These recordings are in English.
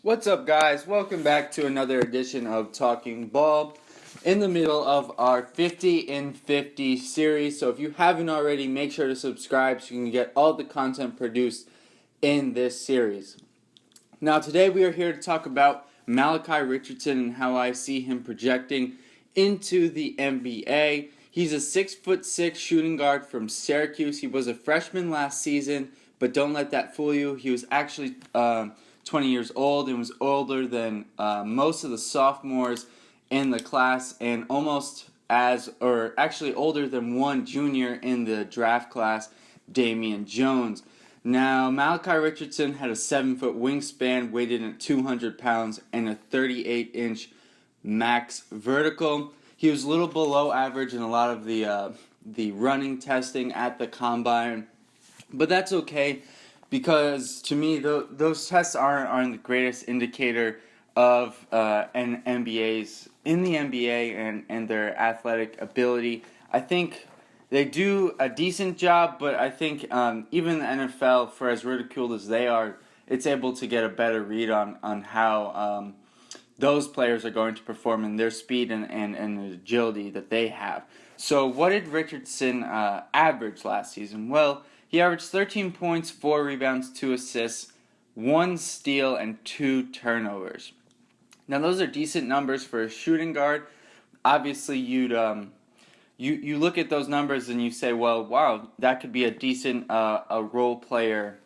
What's up, guys? Welcome back to another edition of Talking Ball in the middle of our 50 in 50 series. So if you haven't already, make sure to subscribe so you can get all the content produced in this series. Now, today we are here to talk about Malachi Richardson and how I see him projecting into the NBA. He's a 6'6" shooting guard from Syracuse. He was a freshman last season, but don't let that fool you. He was actually 20 years old and was older than most of the sophomores in the class, and actually older than one junior in the draft class, Damian Jones. Now, Malachi Richardson had a 7-foot wingspan, weighed in at 200 pounds, and a 38-inch max vertical. He was a little below average in a lot of the running testing at the combine, but that's okay because to me those tests aren't the greatest indicator of an NBA's in the NBA and their athletic ability. I think they do a decent job, but I think even the NFL, for as ridiculed as they are, it's able to get a better read on how those players are going to perform in their speed and the agility that they have. So what did Richardson average last season? Well, he averaged 13 points, 4 rebounds, 2 assists, 1 steal, and 2 turnovers. Now those are decent numbers for a shooting guard. Obviously, you look at those numbers and you say, well, wow, that could be a decent a role player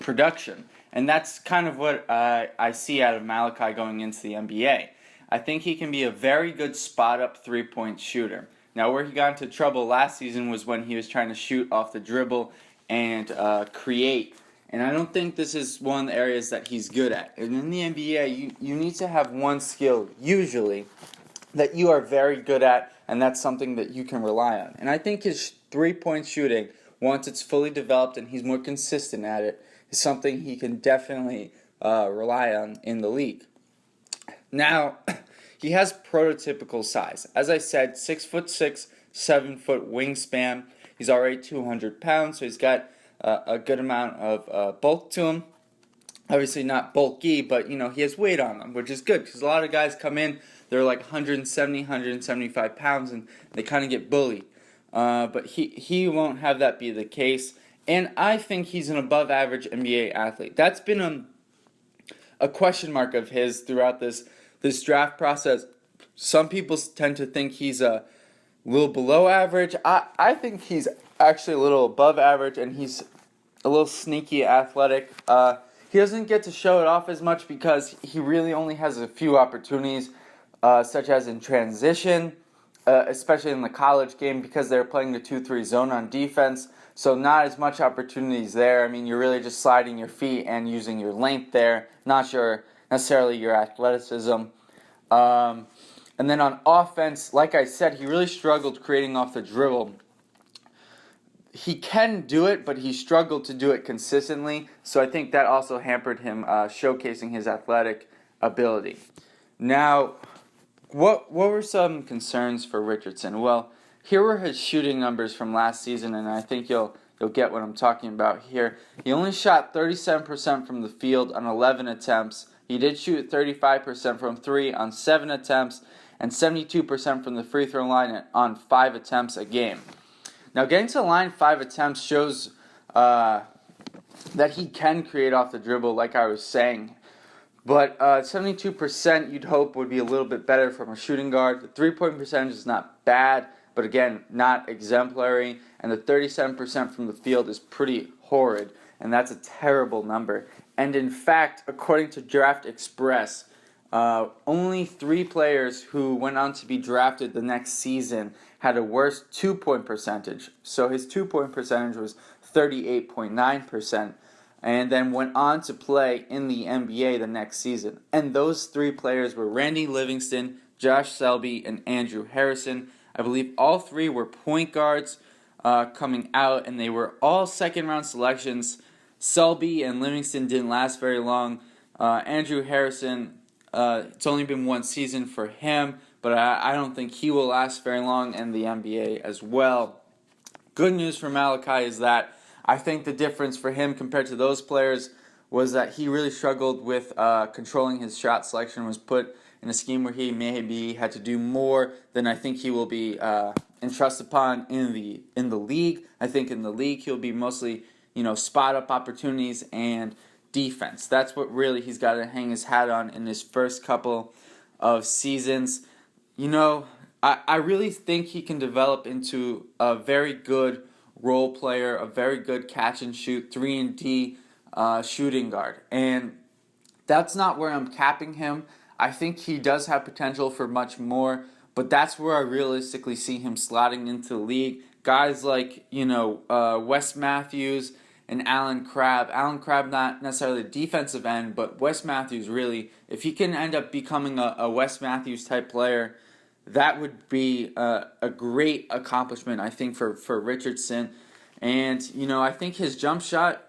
production. And that's kind of what I see out of Malachi going into the NBA. I think he can be a very good spot-up three-point shooter. Now, where he got into trouble last season was when he was trying to shoot off the dribble and create. And I don't think this is one of the areas that he's good at. And in the NBA, you need to have one skill, usually, that you are very good at, and that's something that you can rely on. And I think his three-point shooting, once it's fully developed and he's more consistent at it, is something he can definitely rely on in the league. Now, he has prototypical size. As I said, 6'6", 7-foot wingspan. He's already 200 pounds, so he's got a good amount of bulk to him. Obviously not bulky, but he has weight on him, which is good because a lot of guys come in, they're like 170, 175 pounds, and they kind of get bullied. But he won't have that be the case. And I think he's an above-average NBA athlete. That's been a question mark of his throughout this draft process. Some people tend to think he's a little below average. I think he's actually a little above average, and he's a little sneaky athletic. He doesn't get to show it off as much because he really only has a few opportunities, such as in transition, especially in the college game because they're playing the 2-3 zone on defense. So not as much opportunities there. I mean, you're really just sliding your feet and using your length there, not necessarily your athleticism. And then on offense, like I said, he really struggled creating off the dribble. He can do it, but he struggled to do it consistently. So I think that also hampered him showcasing his athletic ability. Now, what were some concerns for Richardson? Well, here were his shooting numbers from last season, and I think you'll get what I'm talking about here. He only shot 37% from the field on 11 attempts. He did shoot 35% from 3 on 7 attempts, and 72% from the free throw line on 5 attempts a game. Now, getting to the line 5 attempts shows that he can create off the dribble, like I was saying. But 72% you'd hope would be a little bit better from a shooting guard. The three-point percentage is not bad, but again, not exemplary. And the 37% from the field is pretty horrid, and that's a terrible number. And in fact, according to Draft Express, only 3 players who went on to be drafted the next season had a worse 2-point percentage. So his 2-point percentage was 38.9%. And then went on to play in the NBA the next season. And those 3 players were Randy Livingston, Josh Selby, and Andrew Harrison. I believe all 3 were point guards coming out, and they were all second-round selections. Selby and Livingston didn't last very long. Andrew Harrison, it's only been 1 season for him, but I don't think he will last very long in the NBA as well. Good news for Malachi is that I think the difference for him compared to those players was that he really struggled with controlling his shot selection, was put in a scheme where he maybe had to do more than I think he will be entrusted upon in the league. I think in the league he'll be mostly, spot up opportunities and defense. That's what really he's got to hang his hat on in his first couple of seasons. I really think he can develop into a very good role player, a very good catch and shoot 3-and-D shooting guard. And that's not where I'm capping him. I think he does have potential for much more, but that's where I realistically see him slotting into the league. Guys like, Wes Matthews and Allen Crabbe. Allen Crabbe not necessarily the defensive end, but Wes Matthews really, if he can end up becoming a Wes Matthews type player, that would be a great accomplishment, I think, for Richardson. And, I think his jump shot,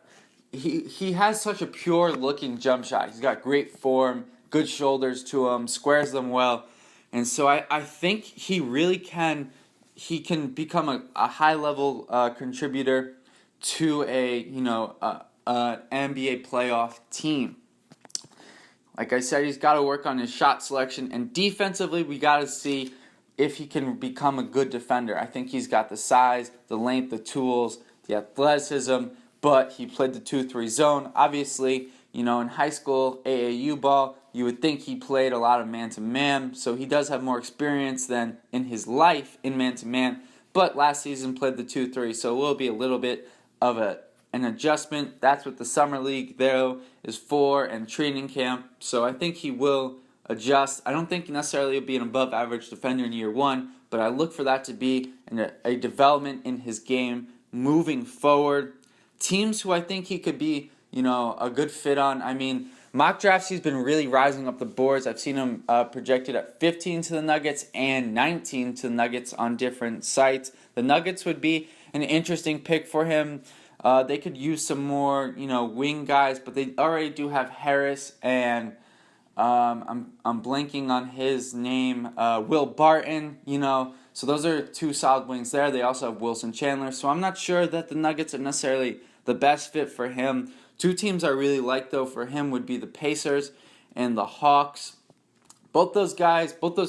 he has such a pure-looking jump shot. He's got great form, good shoulders to him, squares them well. And so I think he really can become a high-level contributor to a NBA playoff team. Like I said, he's got to work on his shot selection, and defensively, we got to see if he can become a good defender. I think he's got the size, the length, the tools, the athleticism, but he played the 2-3 zone. Obviously, in high school AAU ball, you would think he played a lot of man-to-man, so he does have more experience than in his life in man-to-man, but last season played the 2-3, so it will be a little bit of an adjustment. That's what the summer league, though, is for, and training camp. So I think he will adjust. I don't think necessarily he'll be an above-average defender in year one, but I look for that to be a development in his game moving forward. Teams who I think he could be, a good fit on. I mean, mock drafts, he's been really rising up the boards. I've seen him projected at 15 to the Nuggets and 19 to the Nuggets on different sites. The Nuggets would be an interesting pick for him. They could use some more, wing guys, but they already do have Harris and I'm blanking on his name, Will Barton, So those are two solid wings there. They also have Wilson Chandler. So I'm not sure that the Nuggets are necessarily the best fit for him. Two teams I really like, though, for him would be the Pacers and the Hawks. Both those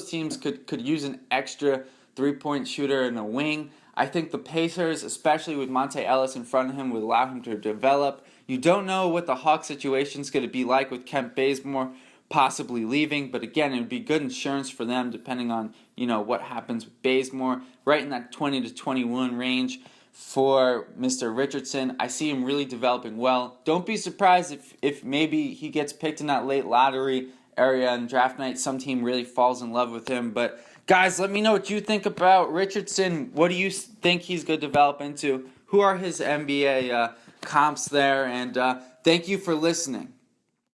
teams could use an extra three-point shooter in a wing. I think the Pacers, especially with Monte Ellis in front of him, would allow him to develop. You don't know what the Hawks situation is going to be like with Kent Bazemore possibly leaving, but again, it would be good insurance for them depending on, what happens with Bazemore. Right in that 20 to 21 range for Mr. Richardson. I see him really developing well. Don't be surprised if maybe he gets picked in that late lottery area and draft night, some team really falls in love with him. But guys, let me know what you think about Richardson. What do you think he's going to develop into? Who are his NBA comps there? And thank you for listening.